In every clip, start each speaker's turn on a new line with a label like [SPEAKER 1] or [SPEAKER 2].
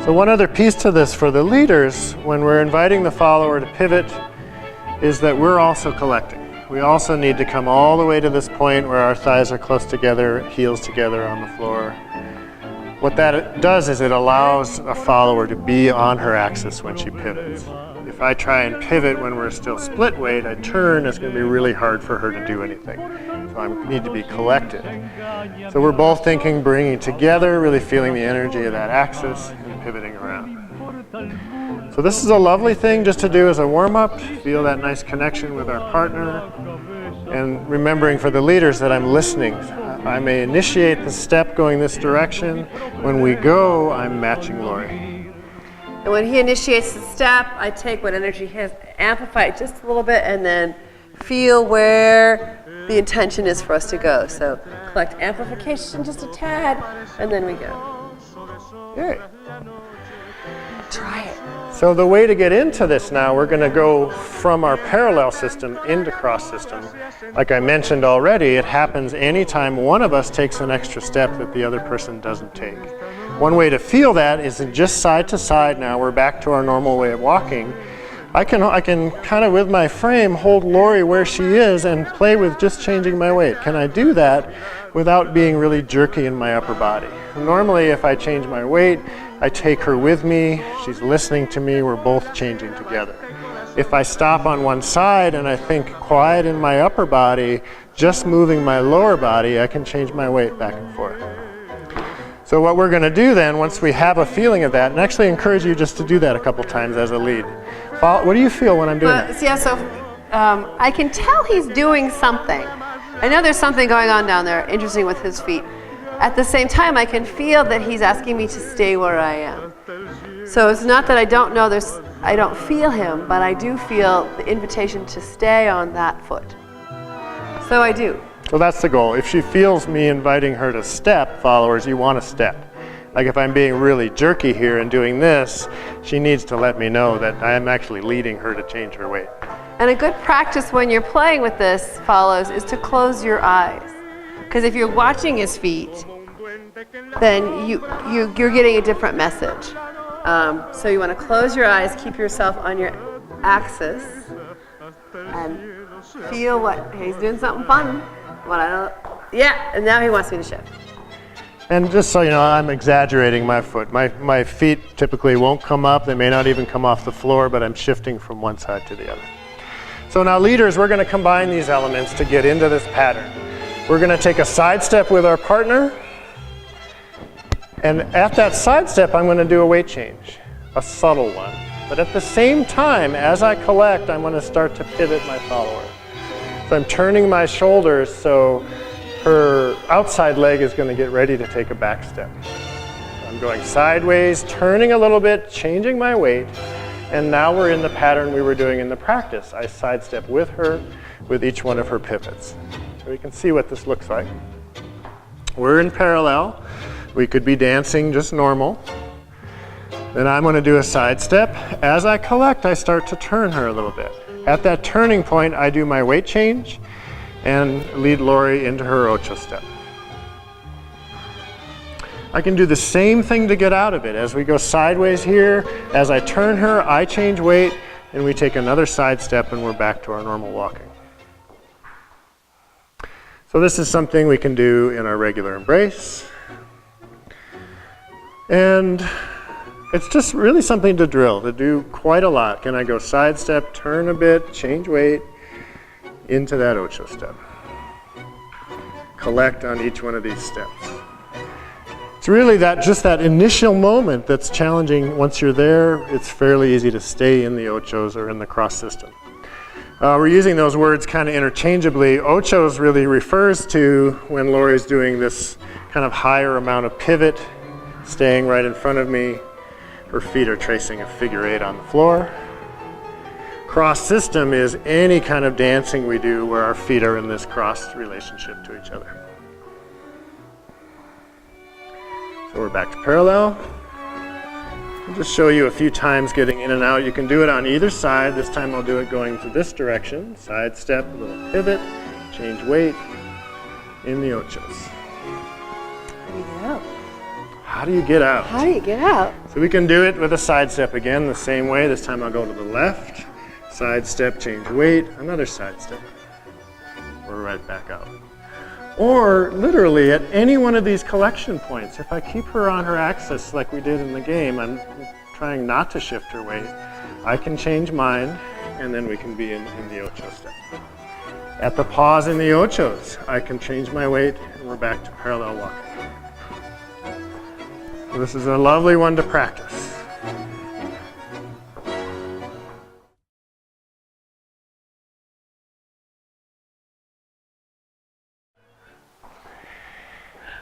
[SPEAKER 1] So one other piece to this for the leaders, when we're inviting the follower to pivot, is that we're also collecting. We also need to come all the way to this point where our thighs are close together, heels together on the floor. What that does is it allows a follower to be on her axis when she pivots. If I try and pivot when we're still split weight, I turn, it's going to be really hard for her to do anything. So I need to be collected. So we're both thinking, bringing together, really feeling the energy of that axis and pivoting around. So this is a lovely thing just to do as a warm-up, feel that nice connection with our partner, and remembering for the leaders that I'm listening. I may initiate the step going this direction. When we go, I'm matching Lori.
[SPEAKER 2] And when he initiates the step, I take what energy he has, amplify it just a little bit, and then feel where the intention is for us to go. So collect amplification just a tad, and then we go.
[SPEAKER 1] Good.
[SPEAKER 2] Try it.
[SPEAKER 1] So the way to get into this now, we're going to go from our parallel system into cross system. Like I mentioned already, it happens anytime one of us takes an extra step that the other person doesn't take. One way to feel that is in just side to side now. We're back to our normal way of walking. I can kind of with my frame hold Lori where she is and play with just changing my weight. Can I do that without being really jerky in my upper body? Normally if I change my weight, I take her with me, she's listening to me, we're both changing together. If I stop on one side and I think quiet in my upper body, just moving my lower body, I can change my weight back and forth. So what we're going to do then, once we have a feeling of that, and actually encourage you just to do that a couple times as a lead. What do you feel when I'm doing that?
[SPEAKER 2] Yeah, so I can tell he's doing something. I know there's something going on down there, interesting with his feet. At the same time, I can feel that he's asking me to stay where I am. So it's not that I don't know I don't feel him, but I do feel the invitation to stay on that foot. So I do.
[SPEAKER 1] So that's the goal. If she feels me inviting her to step, followers, you want to step. Like if I'm being really jerky here and doing this, she needs to let me know that I am actually leading her to change her weight.
[SPEAKER 2] And a good practice when you're playing with this, follows, is to close your eyes. Because if you're watching his feet, then you're getting a different message. So you want to close your eyes, keep yourself on your axis, and feel what he's doing something fun. Yeah, and now he wants me to shift.
[SPEAKER 1] And just so you know, I'm exaggerating my foot. My feet typically won't come up. They may not even come off the floor, but I'm shifting from one side to the other. So now leaders, we're going to combine these elements to get into this pattern. We're going to take a side step with our partner. And at that side step, I'm going to do a weight change, a subtle one. But at the same time, as I collect, I'm going to start to pivot my follower. So I'm turning my shoulders so her outside leg is going to get ready to take a back step. So I'm going sideways, turning a little bit, changing my weight, and now we're in the pattern we were doing in the practice. I sidestep with her with each one of her pivots. So we can see what this looks like. We're in parallel. We could be dancing just normal. Then I'm going to do a side step. As I collect, I start to turn her a little bit. At that turning point, I do my weight change and lead Lori into her Ocho step. I can do the same thing to get out of it. As we go sideways here, as I turn her, I change weight, and we take another side step and we're back to our normal walking. So this is something we can do in our regular embrace. And it's just really something to drill, to do quite a lot. Can I go side step, turn a bit, change weight, into that Ocho step. Collect on each one of these steps. It's really just that initial moment that's challenging. Once you're there, it's fairly easy to stay in the Ochos or in the cross system. We're using those words kind of interchangeably. Ochos really refers to when Lori's doing this kind of higher amount of pivot, staying right in front of me. Her feet are tracing a figure 8 on the floor. Cross system is any kind of dancing we do where our feet are in this crossed relationship to each other. So we're back to parallel. I'll just show you a few times getting in and out. You can do it on either side. This time I'll do it going to this direction. Side step, a little pivot, change weight in the Ochos.
[SPEAKER 2] There you go.
[SPEAKER 1] How do you get out?
[SPEAKER 2] How do you get out?
[SPEAKER 1] So we can do it with a side step again, the same way. This time I'll go to the left, side step, change weight, another side step. We're right back out. Or literally at any one of these collection points, if I keep her on her axis like we did in the game, I'm trying not to shift her weight, I can change mine, and then we can be in the ocho step. At the pause in the ochos, I can change my weight, and we're back to parallel walking. So this is a lovely one to practice.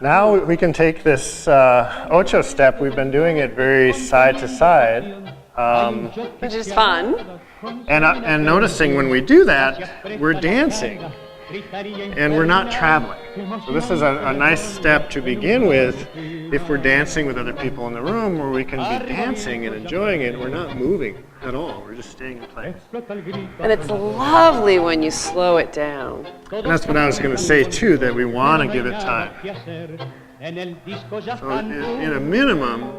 [SPEAKER 1] Now we can take this ocho step. We've been doing it very side to side.
[SPEAKER 2] Which is fun.
[SPEAKER 1] And noticing when we do that, we're dancing and we're not traveling. So this is a nice step to begin with if we're dancing with other people in the room, where we can be dancing and enjoying it. We're not moving at all. We're just staying in place.
[SPEAKER 2] And it's lovely when you slow it down.
[SPEAKER 1] And that's what I was going to say too, that we want to give it time. So in a minimum,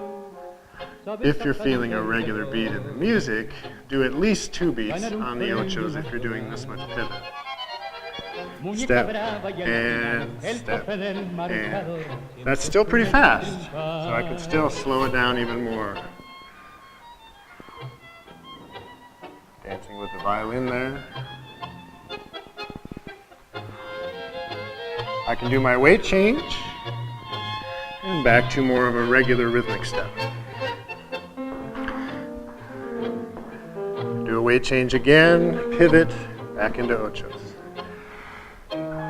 [SPEAKER 1] if you're feeling a regular beat in the music, do at least 2 beats on the ochos if you're doing this much pivot. Step and step, and that's still pretty fast, so I could still slow it down even more. Dancing with the violin there. I can do my weight change, and back to more of a regular rhythmic step. Do a weight change again, pivot, back into ochos.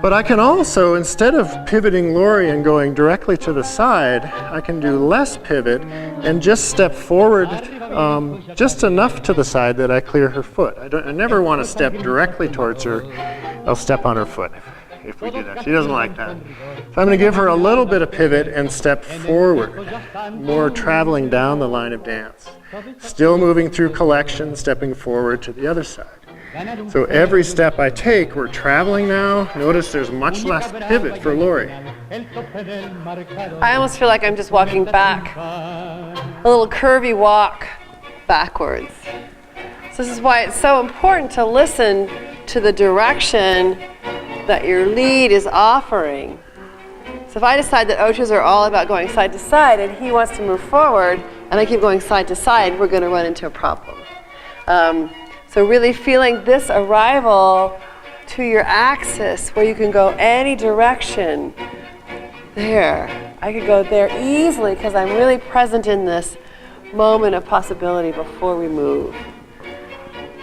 [SPEAKER 1] But I can also, instead of pivoting Lori and going directly to the side, I can do less pivot and just step forward just enough to the side that I clear her foot. I never want to step directly towards her. I'll step on her foot if we do that. She doesn't like that. So I'm going to give her a little bit of pivot and step forward, more traveling down the line of dance. Still moving through collection, stepping forward to the other side. So every step I take, we're traveling now. Notice there's much less pivot for Lori.
[SPEAKER 2] I almost feel like I'm just walking back, a little curvy walk backwards. So this is why it's so important to listen to the direction that your lead is offering. So if I decide that ochos are all about going side to side and he wants to move forward and I keep going side to side, we're going to run into a problem. So really feeling this arrival to your axis where you can go any direction. There. I could go there easily because I'm really present in this moment of possibility before we move.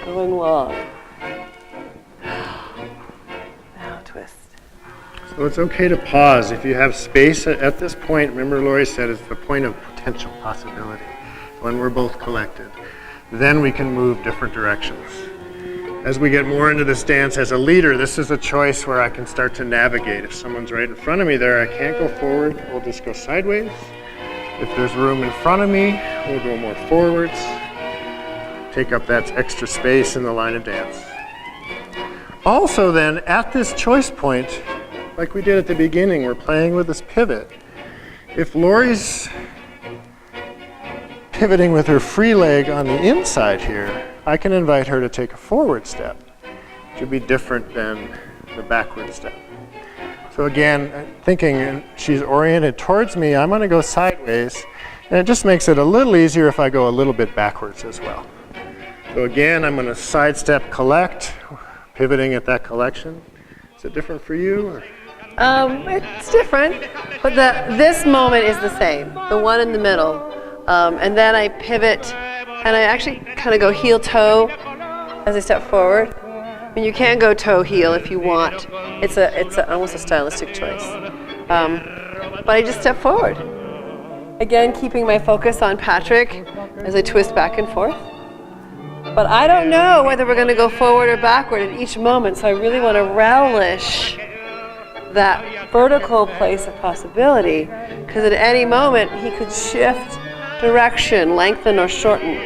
[SPEAKER 2] Going long. Now twist.
[SPEAKER 1] So it's okay to pause if you have space at this point. Remember, Lori said it's the point of potential possibility when we're both collected. Then we can move different directions. As we get more into this dance as a leader, this is a choice where I can start to navigate. If someone's right in front of me there, I can't go forward, we'll just go sideways. If there's room in front of me, we'll go more forwards. Take up that extra space in the line of dance. Also then, at this choice point, like we did at the beginning, we're playing with this pivot. If Lori's pivoting with her free leg on the inside here, I can invite her to take a forward step, which would be different than the backward step. So again, thinking she's oriented towards me, I'm going to go sideways, and it just makes it a little easier if I go a little bit backwards as well. So again, I'm going to sidestep, collect, pivoting at that collection. Is it different for you? Or?
[SPEAKER 2] It's different, but this moment is the same, the one in the middle. And then I pivot, and I actually kind of go heel-toe as I step forward. I mean, you can go toe-heel if you want. It's almost a stylistic choice. But I just step forward. Again, keeping my focus on Patrick as I twist back and forth. But I don't know whether we're going to go forward or backward at each moment, so I really want to relish that vertical place of possibility, because at any moment he could shift direction, lengthen or shorten.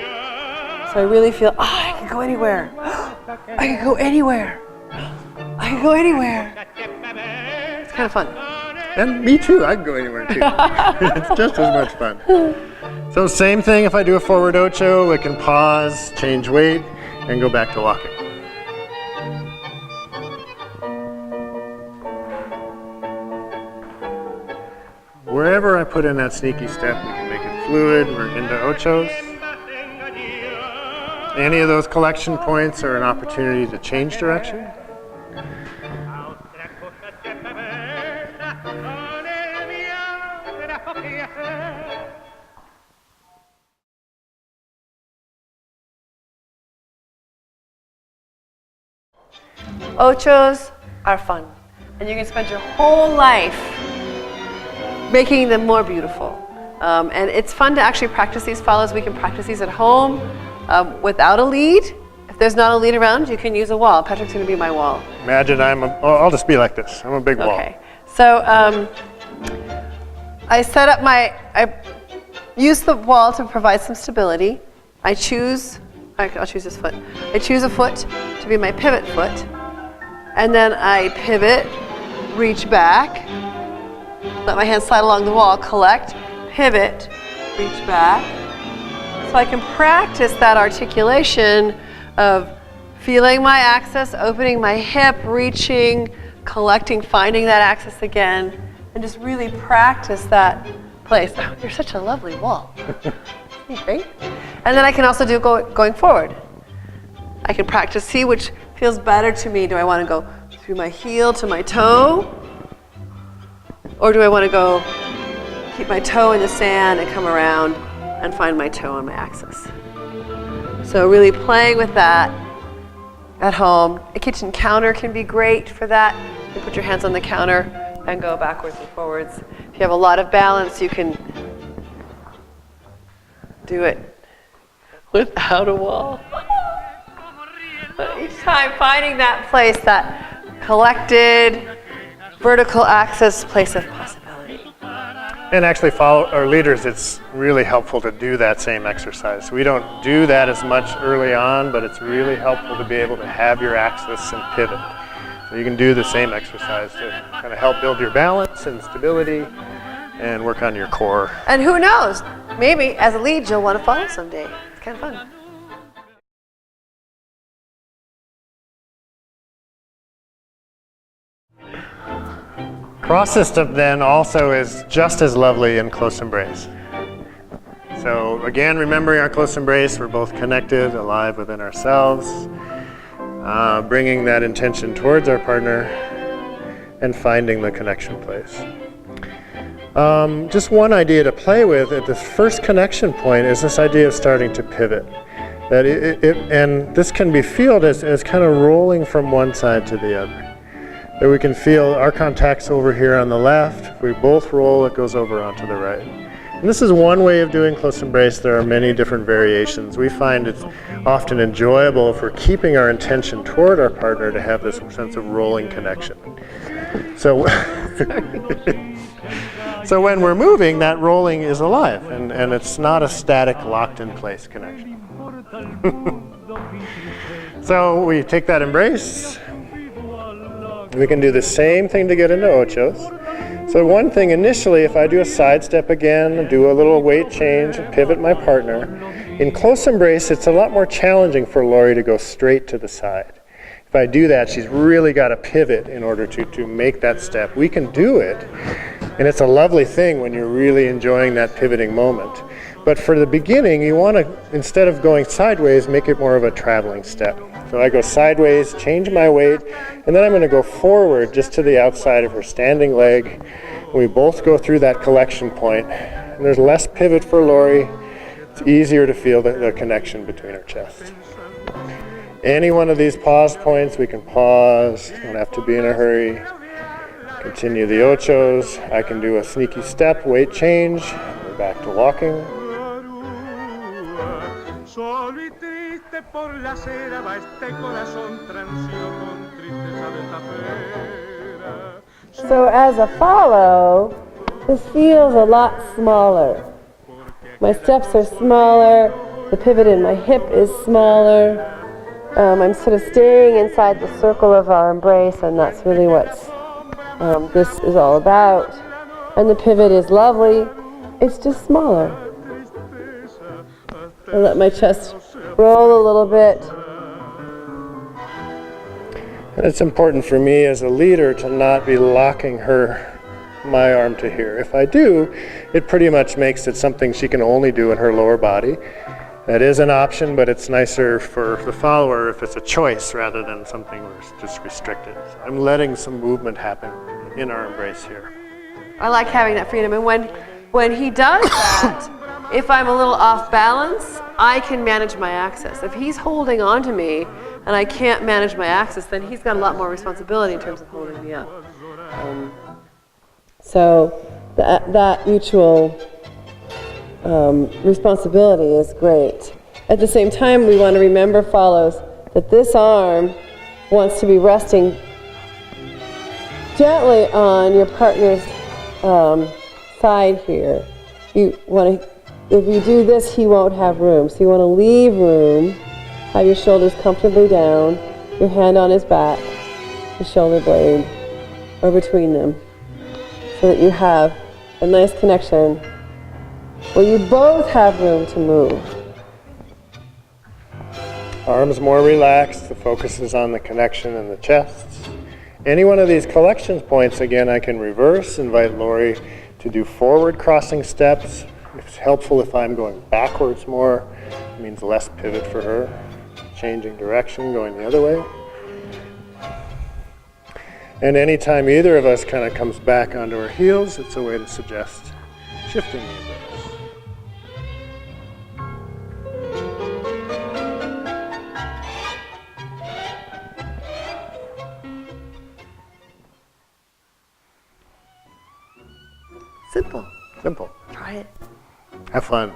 [SPEAKER 2] So I really feel, I can go anywhere. I can go anywhere. I can go anywhere. It's kind of fun.
[SPEAKER 1] And me too, I can go anywhere too. It's just as much fun. So same thing, if I do a forward ocho, I can pause, change weight, and go back to walking. Wherever I put in that sneaky step, we can make it fluid. We're into ochos. Any of those collection points are an opportunity to change direction.
[SPEAKER 2] Ochos are fun, and you can spend your whole life making them more beautiful. And it's fun to actually practice these follows. We can practice these at home without a lead. If there's not a lead around, you can use a wall. Patrick's going to be my wall.
[SPEAKER 1] Imagine I'll just be like this. I'm a big wall.
[SPEAKER 2] Okay. So I use the wall to provide some stability. I'll choose this foot. I choose a foot to be my pivot foot. And then I pivot, reach back, let my hand slide along the wall, collect, pivot, reach back. So I can practice that articulation of feeling my axis, opening my hip, reaching, collecting, finding that axis again, and just really practice that place. Oh, you're such a lovely wall. Great. And then I can also do going forward. I can practice, see which feels better to me. Do I want to go through my heel to my toe? Or do I want to go keep my toe in the sand and come around and find my toe on my axis? So really playing with that at home. A kitchen counter can be great for that. You put your hands on the counter and go backwards and forwards. If you have a lot of balance, you can do it without a wall. But each time finding that place, that collected vertical axis, place of possibility.
[SPEAKER 1] And actually follow our leaders, it's really helpful to do that same exercise. We don't do that as much early on, but it's really helpful to be able to have your axis and pivot. So you can do the same exercise to kind of help build your balance and stability and work on your core.
[SPEAKER 2] And who knows, maybe as a lead you'll want to follow someday. It's kind of fun.
[SPEAKER 1] Cross system then also is just as lovely in close embrace. So again, remembering our close embrace, we're both connected, alive within ourselves, bringing that intention towards our partner and finding the connection place. Just one idea to play with at this first connection point is this idea of starting to pivot. That and this can be felt as kind of rolling from one side to the other. That we can feel our contact's over here on the left. If we both roll, it goes over onto the right. And this is one way of doing close embrace. There are many different variations. We find it's often enjoyable if we're keeping our intention toward our partner to have this sense of rolling connection. So, so when we're moving, that rolling is alive, and it's not a static, locked in place connection. So we take that embrace. We can do the same thing to get into ochos. So one thing initially, if I do a side step again, do a little weight change, pivot my partner, in close embrace it's a lot more challenging for Lori to go straight to the side. If I do that, she's really got to pivot in order to make that step. We can do it, and it's a lovely thing when you're really enjoying that pivoting moment. But for the beginning, you want to, instead of going sideways, make it more of a traveling step. So I go sideways, change my weight, and then I'm going to go forward just to the outside of her standing leg. We both go through that collection point, and there's less pivot for Lori. It's easier to feel the connection between our chests. Any one of these pause points, we can pause, don't have to be in a hurry. Continue the ochos. I can do a sneaky step, weight change, we're back to walking.
[SPEAKER 2] So as a follow, this feels a lot smaller. My steps are smaller, the pivot in my hip is smaller. I'm sort of staying inside the circle of our embrace, and that's really what's this is all about. And the pivot is lovely. It's just smaller. I let my chest roll a little bit.
[SPEAKER 1] And it's important for me as a leader to not be locking my arm to here. If I do, it pretty much makes it something she can only do in her lower body. That is an option, but it's nicer for the follower if it's a choice rather than something where it's just restricted. So I'm letting some movement happen in our embrace here.
[SPEAKER 2] I like having that freedom. And when he does that, if I'm a little off balance, I can manage my axis. If he's holding on to me and I can't manage my axis, then he's got a lot more responsibility in terms of holding me up. So that mutual responsibility is great. At the same time, we want to remember, follows, that this arm wants to be resting gently on your partner's side here. You want to, if you do this, he won't have room. So you want to leave room, have your shoulders comfortably down, your hand on his back, the shoulder blade, or between them, so that you have a nice connection where you both have room to move.
[SPEAKER 1] Arms more relaxed, the focus is on the connection in the chest. Any one of these collection points, again, I can reverse, invite Lori to do forward crossing steps. It's helpful if I'm going backwards more. It means less pivot for her. Changing direction, going the other way. And anytime either of us kind of comes back onto our heels, it's a way to suggest shifting the embrace.
[SPEAKER 2] Simple.
[SPEAKER 1] Simple.
[SPEAKER 2] Try it.
[SPEAKER 1] Have fun.